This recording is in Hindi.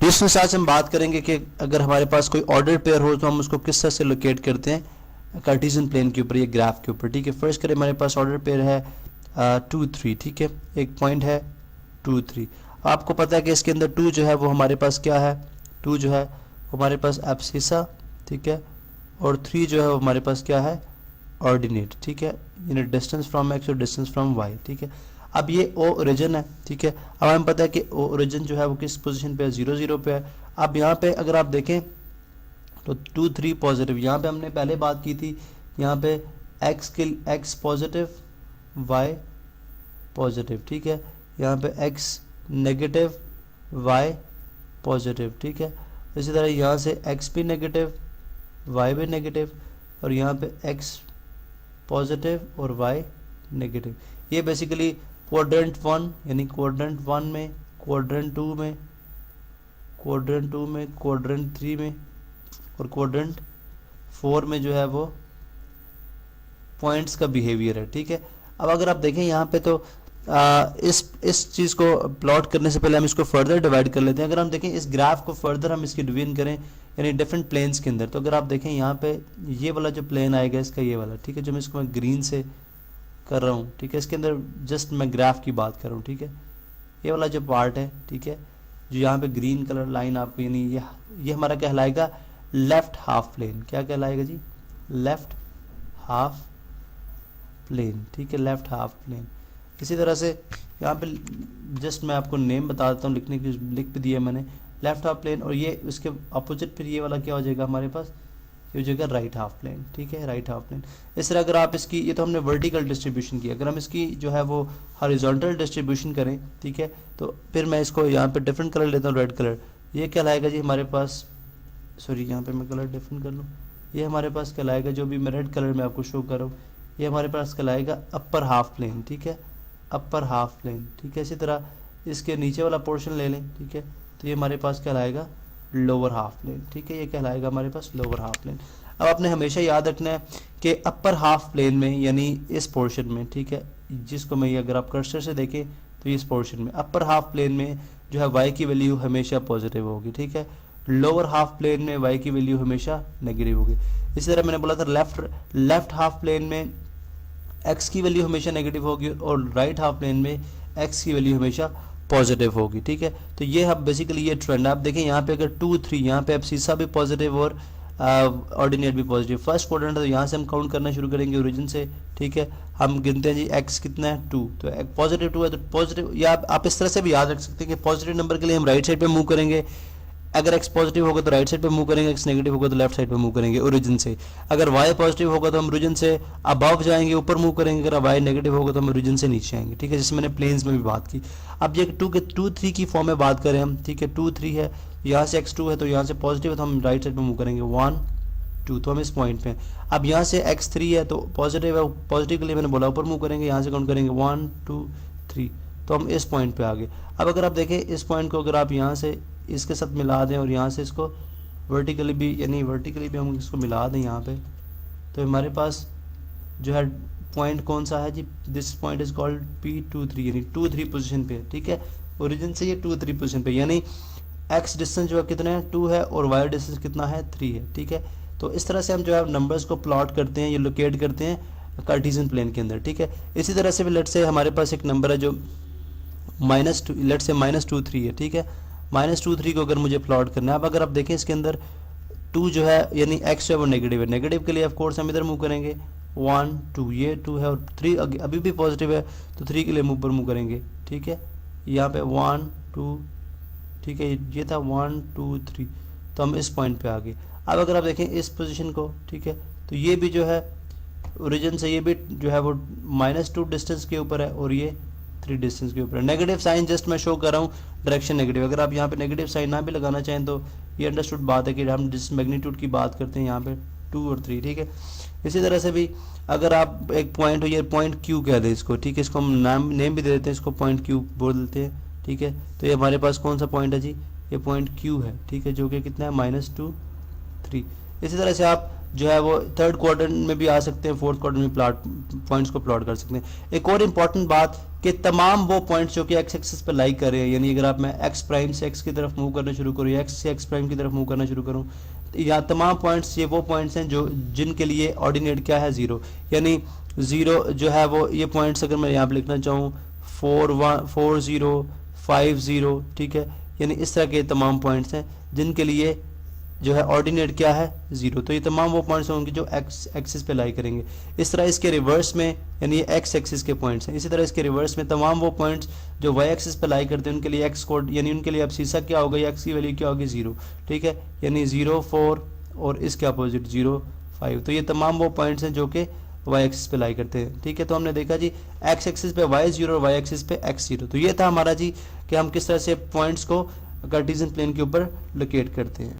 इसमें आज हम बात करेंगे कि अगर हमारे पास कोई ऑर्डर पेयर हो तो हम उसको किस तरह से लोकेट करते हैं कार्टेशियन प्लेन के ऊपर या ग्राफ के ऊपर। ठीक है, फर्स्ट करें हमारे पास ऑर्डर पेयर है 2 3। ठीक है, एक पॉइंट है 2 3। आपको पता है कि इसके अंदर 2 जो है वो हमारे पास क्या है, 2 जो है हमारे पास एब्सिसा, ठीक है, और 3 जो है वो हमारे पास क्या है, ऑर्डिनेट। ठीक है, यानी डिस्टेंस फ्रॉम एक्स और डिस्टेंस फ्रॉम वाई। ठीक है, अब ये ओ ओरिजिन है। ठीक है, अब हमें पता है कि ओ ओरिजिन जो है वो किस पोजीशन पे है, 0 0 पे है। अब यहाँ पे अगर आप देखें तो 2 3 पॉजिटिव, यहाँ पे हमने पहले बात की थी, यहाँ पे एक्स पॉजिटिव वाई पॉजिटिव। ठीक है, यहाँ पे एक्स नेगेटिव वाई पॉजिटिव। ठीक है, इसी तरह यहाँ से एक्स भी नेगेटिव वाई भी नेगेटिव, और यहाँ पे एक्स पॉजिटिव और वाई नेगेटिव। ये बेसिकली क्वाड्रेंट 1 यानी क्वाड्रेंट 1 में, क्वाड्रेंट 2 में, क्वाड्रेंट 2 में, क्वाड्रेंट 3 में और क्वाड्रेंट 4 में जो है वो पॉइंट्स का बिहेवियर है। ठीक है, अब अगर आप देखें यहाँ पे तो इस चीज़ को प्लॉट करने से पहले हम इसको फर्दर डिवाइड कर लेते हैं। अगर हम देखें इस ग्राफ को फर्दर हम इसकी डिवीजन करें यानी डिफरेंट प्लेन्स के अंदर, तो अगर आप देखें यहाँ पे ये वाला जो प्लेन आएगा इसका, ये वाला, ठीक है, जो मैं ग्रीन से कर रहा हूँ, ठीक है, इसके अंदर जस्ट मैं ग्राफ की बात कर रहा हूँ। ठीक है, ये वाला जो पार्ट है, ठीक है, जो यहाँ पे ग्रीन कलर लाइन आपको, यानी ये हमारा कहलाएगा लेफ्ट हाफ प्लेन। क्या कहलाएगा जी, लेफ्ट हाफ प्लेन। ठीक है, लेफ्ट हाफ प्लेन। इसी तरह से यहाँ पे जस्ट मैं आपको नेम बता देता हूँ, लिखने की लिख भी दिया मैंने, लेफ्ट हाफ प्लेन, और ये उसके अपोजिट फिर ये वाला क्या हो जाएगा हमारे पास, ये हो जाएगा राइट हाफ प्लेन। ठीक है, राइट हाफ प्लेन। इस तरह अगर आप इसकी, ये तो हमने वर्टिकल डिस्ट्रीब्यूशन किया, अगर हम इसकी जो है वो हॉरिजॉन्टल डिस्ट्रीब्यूशन करें, ठीक है, तो फिर मैं इसको यहाँ पे डिफरेंट कलर लेता हूँ, रेड कलर। ये कहलाएगा जी हमारे पास, सॉरी यहाँ पे मैं कलर डिफरेंट कर लूँ, ये हमारे पास कहलाएगा, जो भी मैं रेड कलर में आपको शो कर रहा हूँ, ये हमारे पास कहलाएगा अपर हाफ प्लेन। ठीक है, अपर हाफ प्लेन। ठीक है, इसी तरह इसके नीचे वाला पोर्शन ले लें, ठीक है, तो ये हमारे पास कहलाएगा लोअर हाफ प्लेन। ठीक है, ये कहलाएगा हमारे पास लोअर हाफ प्लेन। अब आपने हमेशा याद रखना है कि अपर हाफ प्लेन में यानी इस पोर्शन में, ठीक है, जिसको मैं, अगर आप कर्सर से देखें तो इस पोर्शन में अपर हाफ प्लेन में जो है वाई की वैल्यू हमेशा पॉजिटिव होगी। ठीक है, लोअर हाफ प्लेन में वाई की वैल्यू हमेशा नेगेटिव होगी। इसी तरह मैंने बोला था लेफ्ट हाफ प्लेन में एक्स की वैल्यू हमेशा नेगेटिव होगी और राइट हाफ प्लेन में एक्स की वैल्यू हमेशा पॉजिटिव होगी। ठीक है, तो ये अब बेसिकली ये ट्रेंड आप देखें, यहाँ पे अगर 2 3, यहाँ पे एब्सिसा भी पॉजिटिव और ऑर्डिनेट भी पॉजिटिव। फर्स्ट क्वाड्रेंट है तो यहाँ से हम काउंट करना शुरू करेंगे ओरिजिन से। ठीक है, हम गिनते हैं जी एक्स कितना है 2, तो पॉजिटिव 2 है तो पॉजिटिव, या आप इस तरह से भी याद रख सकते हैं कि पॉजिटिव नंबर के लिए हम राइट साइड पे मूव करेंगे, अगर एक्स पॉजिटिव होगा तो राइट साइड पे मूव करेंगे, एक्स नेगेटिव होगा तो लेफ्ट साइड पे मूव करेंगे ओरिजिन से। अगर वाई पॉजिटिव होगा तो हम ओरिजिन से अबव जाएंगे, ऊपर मूव करेंगे, अगर वाई नेगेटिव होगा तो हम ओरिजिन से नीचे आएंगे। ठीक है, जैसे मैंने प्लेन्स में भी बात की। अब ये 2 3 की फॉर्म में बात करें हम, ठीक है, 2 3 है, यहाँ से x2 है तो यहाँ से पॉजिटिव है तो हम राइट साइड पे मूव करेंगे 1 2, तो हम इस पॉइंट पे हैं। अब यहाँ से x3 है तो पॉजिटिव है, पॉजिटिव के लिए मैंने बोला ऊपर मूव करेंगे, यहाँ से काउंट करेंगे 1 2 3, तो हम इस पॉइंट पे आ गए। अब अगर आप देखें इस पॉइंट को अगर आप यहाँ से इसके साथ मिला दें और यहाँ से इसको वर्टिकली भी, यानी वर्टिकली भी हम इसको मिला दें यहाँ पे, तो हमारे पास जो है पॉइंट कौन सा है जी, this point is called P2 3, यानी 2 3 पोजीशन पे। ठीक है, ओरिजिन से ये 2 3 पोजीशन पे, यानी x डिस्टेंस जो है कितना है 2 है और y डिस्टेंस कितना है 3 है। ठीक है, तो इस तरह से हम जो है नंबर्स को प्लॉट करते हैं, ये लोकेट करते हैं कार्टेशियन प्लेन के अंदर। ठीक है, इसी तरह से भी लेट से हमारे पास एक नंबर है जो -2, लेट से -2 3 है। ठीक है, -2 3 को अगर मुझे प्लॉट करना है, अब अगर आप देखें इसके अंदर 2 जो है यानी x जो है वो नेगेटिव है, नेगेटिव के लिए ऑफ कोर्स हम इधर मूव करेंगे 1 2, ये 2 है और 3 अभी भी पॉजिटिव है तो 3 के लिए ऊपर मूव करेंगे। ठीक है, यहाँ पे 1 2, ठीक है, ये था 1 2 3, तो हम इस पॉइंट पे आ गए। अब अगर आप देखें इस पोजीशन को, ठीक है, तो ये भी जो है ओरिजिन से ये भी जो है वो -2 डिस्टेंस के ऊपर है और ये 3 डिस्टेंस के ऊपर है। नेगेटिव साइन जस्ट मैं शो कर रहा हूँ, डायरेक्शन नेगेटिव। अगर आप यहाँ पे नेगेटिव साइन ना भी लगाना चाहें तो ये अंडरस्टूड बात है कि हम जिस मैग्नीट्यूड की बात करते हैं यहाँ पे 2 और 3। ठीक है, इसी तरह से भी अगर आप एक पॉइंट हो, ये पॉइंट क्यू कह दें इसको, ठीक है, इसको हम नेम भी दे देते हैं, इसको पॉइंट क्यू बोल देते हैं। ठीक है, तो ये हमारे पास कौन सा पॉइंट है जी, ये पॉइंट क्यू है। ठीक है, जो कि कितना है -2 3। इसी तरह से आप जो है वो थर्ड क्वाड्रेंट में भी आ सकते हैं, फोर्थ क्वाड्रेंट में प्लॉट पॉइंट्स को प्लॉट कर सकते हैं। एक और इम्पॉर्टेंट बात कि तमाम वो पॉइंट्स जो कि एक्स एक्सिस पर लाई कर रहे हैं, यानी अगर आप मैं एक्स प्राइम से एक्स की तरफ मूव करना शुरू करूँ, एक्स से एक्स प्राइम की तरफ मूव करना शुरू करूँ, या तमाम पॉइंट्स ये वो पॉइंट्स हैं जो जिनके लिए ऑर्डिनेट क्या है, ज़ीरो। यानी ज़ीरो जो है वो ये पॉइंट्स अगर मैं यहाँ पर लिखना चाहूँ 4 0 5 0, ठीक है, यानी इस तरह के तमाम पॉइंट्स हैं जिनके लिए जो है ऑर्डिनेट क्या है, ज़ीरो। तो ये तमाम वो पॉइंट्स होंगे जो एक्स एक्सिस पे लाई करेंगे। इस तरह इसके रिवर्स में, यानी ये एक्स एक्सिस के पॉइंट्स हैं, इसी तरह इसके रिवर्स में तमाम वो पॉइंट्स जो वाई एक्सिस पे लाई करते हैं उनके लिए एक्स कोड, यानी उनके लिए अब सीसा क्या होगा, एक्स की वैल्यू क्या होगी, 0, ठीक है, यानी 0 4 और इसके अपोजिट 0 5। तो ये तमाम वो पॉइंट्स हैं जो कि वाई एक्सिस पे लाई करते हैं, ठीक है। तो हमने देखा जी एक्स एक्सिस पे वाई 0 और वाई एक्सिस पे एक्स 0। तो ये था हमारा जी कि हम किस तरह से पॉइंट्स को कार्टेशियन प्लेन के ऊपर लोकेट करते हैं।